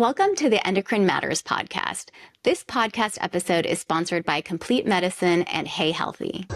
Welcome to the Endocrine Matters podcast. This podcast episode is sponsored by Complete Medicine and Hey Healthy.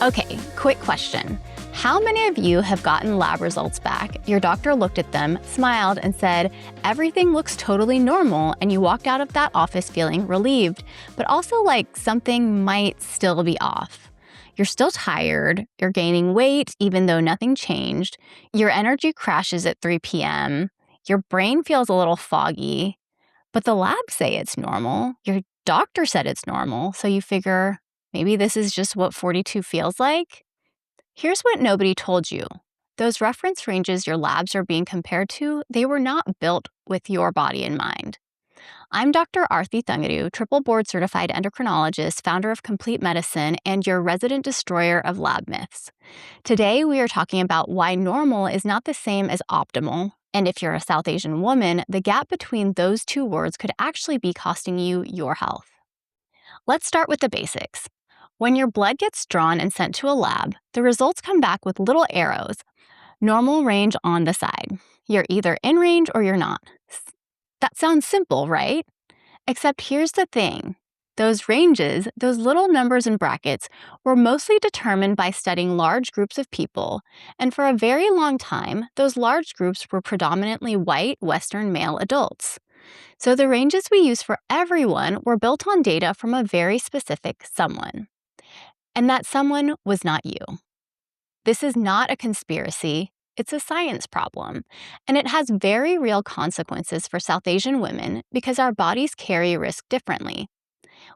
Okay, quick question. How many of you have gotten lab results back? Your doctor looked at them, smiled, and said, everything looks totally normal, and you walked out of that office feeling relieved, but also like something might still be off. You're still tired, you're gaining weight even though nothing changed, your energy crashes at 3 p.m., your brain feels a little foggy, but the labs say it's normal, your doctor said it's normal, so you figure, maybe this is just what 42 feels like? Here's what nobody told you. Those reference ranges your labs are being compared to, they were not built with your body in mind. I'm Dr. Arti Thangudu, triple board certified endocrinologist, founder of Complete Medicine, and your resident destroyer of lab myths. Today, we are talking about why normal is not the same as optimal, and if you're a South Asian woman, the gap between those two words could actually be costing you your health. Let's start with the basics. When your blood gets drawn and sent to a lab, the results come back with little arrows, normal range on the side. You're either in range or you're not. That sounds simple, right? Except here's the thing. Those ranges, those little numbers and brackets, were mostly determined by studying large groups of people, and for a very long time, those large groups were predominantly white, Western male adults. So the ranges we use for everyone were built on data from a very specific someone. And that someone was not you. This is not a conspiracy, it's a science problem. And it has very real consequences for South Asian women because our bodies carry risk differently.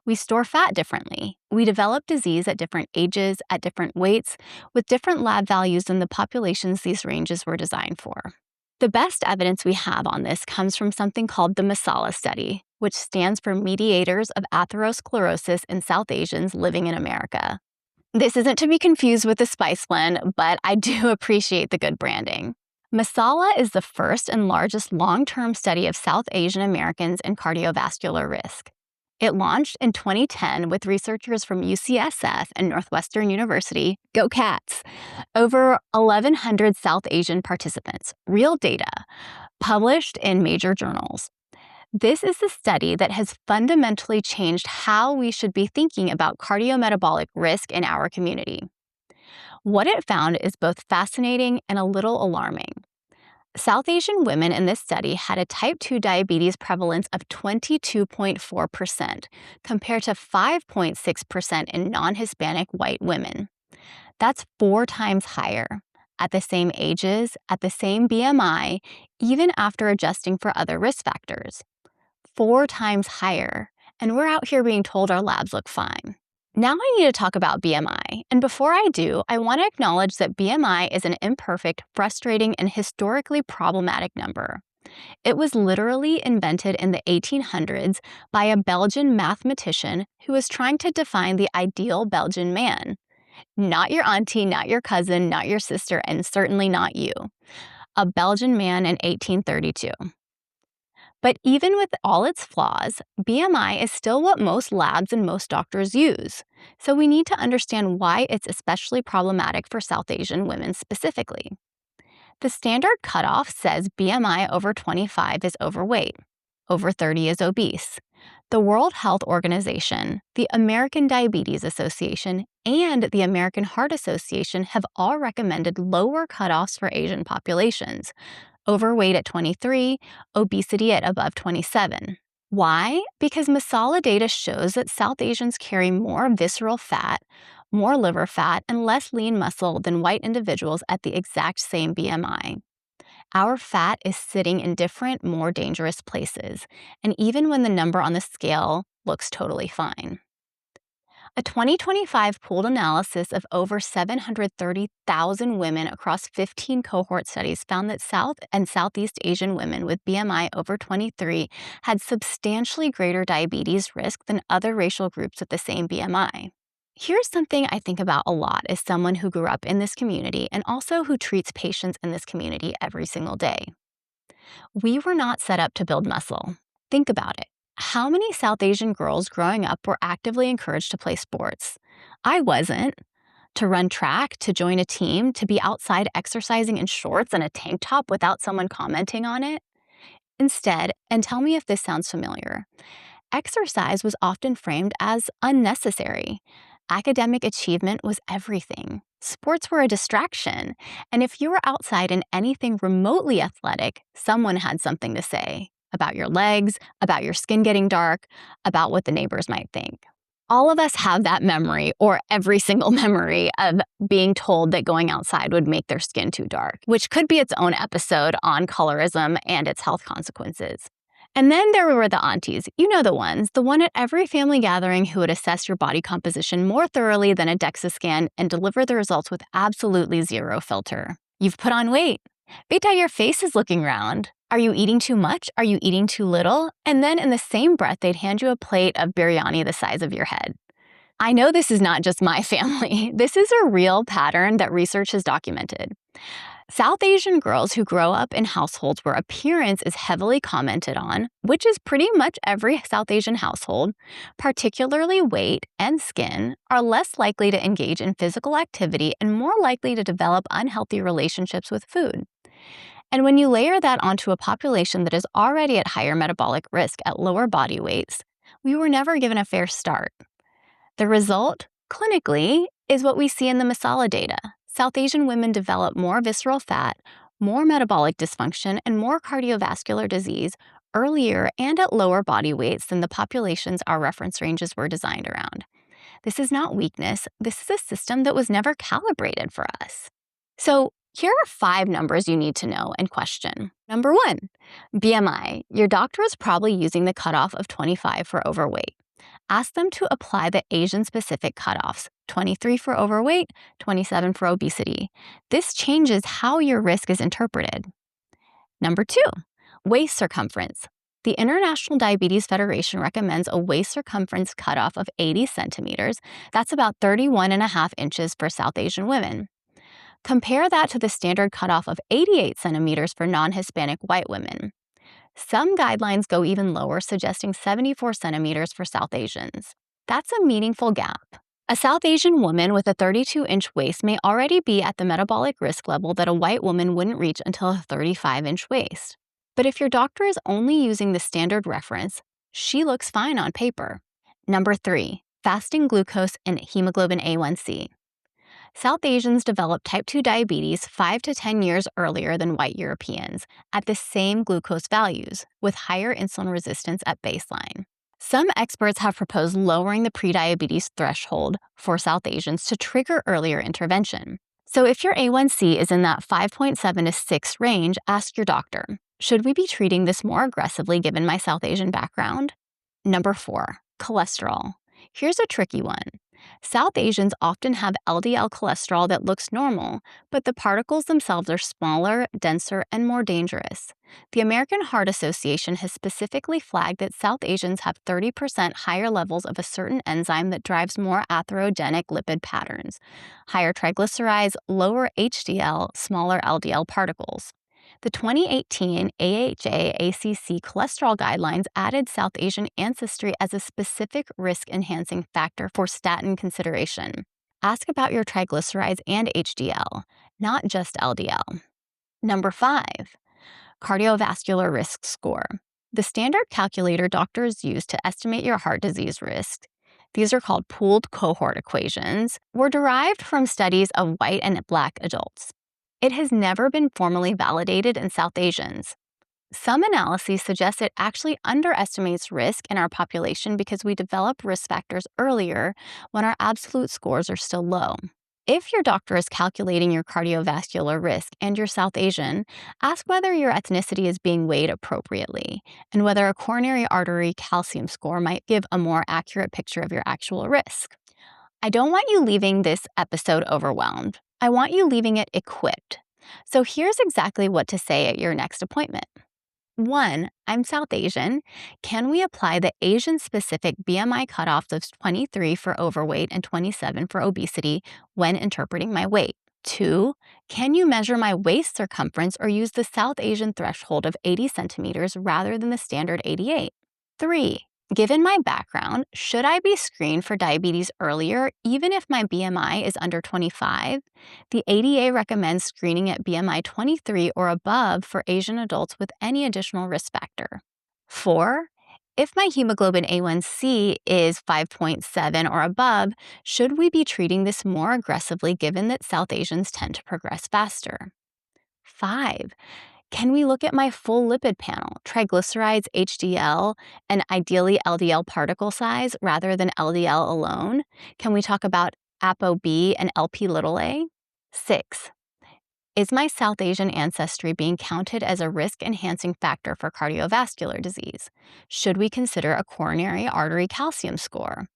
We store fat differently. We develop disease at different ages, at different weights, with different lab values than the populations these ranges were designed for. The best evidence we have on this comes from something called the MASALA study, which stands for Mediators of Atherosclerosis in South Asians Living in America. This isn't to be confused with the Spice Blend, but I do appreciate the good branding. MASALA is the first and largest long-term study of South Asian Americans and cardiovascular risk. It launched in 2010 with researchers from UCSF and Northwestern University, go Cats, over 1,100 South Asian participants, real data, published in major journals. This is the study that has fundamentally changed how we should be thinking about cardiometabolic risk in our community. What it found is both fascinating and a little alarming. South Asian women in this study had a type 2 diabetes prevalence of 22.4% compared to 5.6% in non-Hispanic white women. That's 4 times higher, at the same ages, at the same BMI, even after adjusting for other risk factors. 4 times higher, and we're out here being told our labs look fine. Now I need to talk about BMI, and before I do, I want to acknowledge that BMI is an imperfect, frustrating, and historically problematic number. It was literally invented in the 1800s by a Belgian mathematician who was trying to define the ideal Belgian man. Not your auntie, not your cousin, not your sister, and certainly not you. A Belgian man in 1832. But even with all its flaws, BMI is still what most labs and most doctors use. So we need to understand why it's especially problematic for South Asian women specifically. The standard cutoff says BMI over 25 is overweight, over 30 is obese. The World Health Organization, the American Diabetes Association, and the American Heart Association have all recommended lower cutoffs for Asian populations. Overweight at 23, obesity at above 27. Why? Because MASALA data shows that South Asians carry more visceral fat, more liver fat, and less lean muscle than white individuals at the exact same BMI. Our fat is sitting in different, more dangerous places, and even when the number on the scale looks totally fine. A 2025 pooled analysis of over 730,000 women across 15 cohort studies found that South and Southeast Asian women with BMI over 23 had substantially greater diabetes risk than other racial groups with the same BMI. Here's something I think about a lot as someone who grew up in this community and also who treats patients in this community every single day. We were not set up to build muscle. Think about it. How many South Asian girls growing up were actively encouraged to play sports? I wasn't. To run track, to join a team, to be outside exercising in shorts and a tank top without someone commenting on it? Instead, and tell me if this sounds familiar, exercise was often framed as unnecessary. Academic achievement was everything. Sports were a distraction. And if you were outside in anything remotely athletic, someone had something to say about your legs, about your skin getting dark, about what the neighbors might think. All of us have that memory, or every single memory, of being told that going outside would make their skin too dark, which could be its own episode on colorism and its health consequences. And then there were the aunties, you know the ones, the one at every family gathering who would assess your body composition more thoroughly than a DEXA scan and deliver the results with absolutely zero filter. You've put on weight. Beta, your face is looking round. Are you eating too much? Are you eating too little? And then in the same breath, they'd hand you a plate of biryani the size of your head. I know this is not just my family. This is a real pattern that research has documented. South Asian girls who grow up in households where appearance is heavily commented on, which is pretty much every South Asian household, particularly weight and skin, are less likely to engage in physical activity and more likely to develop unhealthy relationships with food. And when you layer that onto a population that is already at higher metabolic risk at lower body weights, we were never given a fair start. The result, clinically, is what we see in the Masala data. South Asian women develop more visceral fat, more metabolic dysfunction, and more cardiovascular disease earlier and at lower body weights than the populations our reference ranges were designed around. This is not weakness. This is a system that was never calibrated for us. So here are 5 numbers you need to know and question. Number 1, BMI. Your doctor is probably using the cutoff of 25 for overweight. Ask them to apply the Asian-specific cutoffs, 23 for overweight, 27 for obesity. This changes how your risk is interpreted. Number 2, waist circumference. The International Diabetes Federation recommends a waist circumference cutoff of 80 centimeters. That's about 31.5 inches for South Asian women. Compare that to the standard cutoff of 88 centimeters for non-Hispanic white women. Some guidelines go even lower, suggesting 74 centimeters for South Asians. That's a meaningful gap. A South Asian woman with a 32-inch waist may already be at the metabolic risk level that a white woman wouldn't reach until a 35-inch waist. But if your doctor is only using the standard reference, she looks fine on paper. Number 3, fasting glucose and hemoglobin A1C. South Asians develop type 2 diabetes 5 to 10 years earlier than white Europeans at the same glucose values, with higher insulin resistance at baseline. Some experts have proposed lowering the prediabetes threshold for South Asians to trigger earlier intervention. So if your A1C is in that 5.7 to 6 range, ask your doctor, should we be treating this more aggressively given my South Asian background? Number 4, cholesterol. Here's a tricky one. South Asians often have LDL cholesterol that looks normal, but the particles themselves are smaller, denser, and more dangerous. The American Heart Association has specifically flagged that South Asians have 30% higher levels of a certain enzyme that drives more atherogenic lipid patterns, higher triglycerides, lower HDL, smaller LDL particles. The 2018 AHA-ACC cholesterol guidelines added South Asian ancestry as a specific risk-enhancing factor for statin consideration. Ask about your triglycerides and HDL, not just LDL. Number 5, cardiovascular risk score. The standard calculator doctors use to estimate your heart disease risk, these are called pooled cohort equations, were derived from studies of white and black adults. It has never been formally validated in South Asians. Some analyses suggest it actually underestimates risk in our population because we develop risk factors earlier when our absolute scores are still low. If your doctor is calculating your cardiovascular risk and you're South Asian, ask whether your ethnicity is being weighed appropriately and whether a coronary artery calcium score might give a more accurate picture of your actual risk. I don't want you leaving this episode overwhelmed. I want you leaving it equipped. So here's exactly what to say at your next appointment. 1. I'm South Asian. Can we apply the Asian-specific BMI cutoffs of 23 for overweight and 27 for obesity when interpreting my weight? 2. Can you measure my waist circumference or use the South Asian threshold of 80 centimeters rather than the standard 88? 3. Given my background, should I be screened for diabetes earlier even if my BMI is under 25? The ADA recommends screening at BMI 23 or above for Asian adults with any additional risk factor. 4. If my hemoglobin A1C is 5.7 or above, should we be treating this more aggressively given that South Asians tend to progress faster? 5. Can we look at my full lipid panel, triglycerides, HDL, and ideally LDL particle size rather than LDL alone? Can we talk about ApoB and Lp(a)? 6. Is my South Asian ancestry being counted as a risk-enhancing factor for cardiovascular disease? Should we consider a coronary artery calcium score?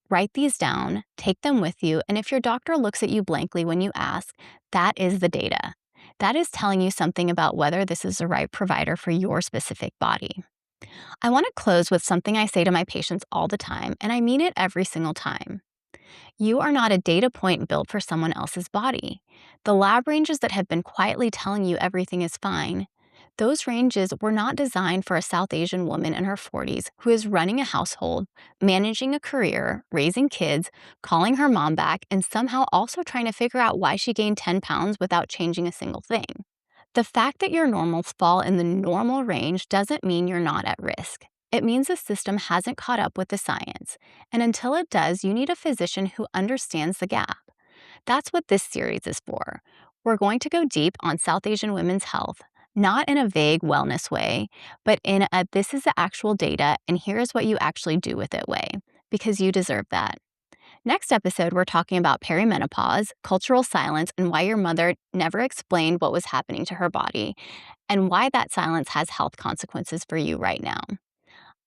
Write these down, take them with you, and if your doctor looks at you blankly when you ask, that is the data. That is telling you something about whether this is the right provider for your specific body. I want to close with something I say to my patients all the time, and I mean it every single time. You are not a data point built for someone else's body. The lab ranges that have been quietly telling you everything is fine, those ranges were not designed for a South Asian woman in her 40s who is running a household, managing a career, raising kids, calling her mom back, and somehow also trying to figure out why she gained 10 pounds without changing a single thing. The fact that your normals fall in the normal range doesn't mean you're not at risk. It means the system hasn't caught up with the science, and until it does, you need a physician who understands the gap. That's what this series is for. We're going to go deep on South Asian women's health, not in a vague wellness way, but in a this is the actual data and here's what you actually do with it way, because you deserve that. Next episode, we're talking about perimenopause, cultural silence, and why your mother never explained what was happening to her body, and why that silence has health consequences for you right now.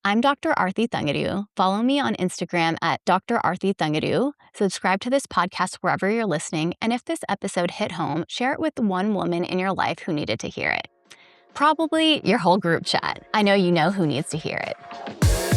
I'm Dr. Arti Thangudu. Follow me on Instagram at Dr. Arti Thangudu. Subscribe to this podcast wherever you're listening. And if this episode hit home, share it with one woman in your life who needed to hear it. Probably your whole group chat. I know you know who needs to hear it.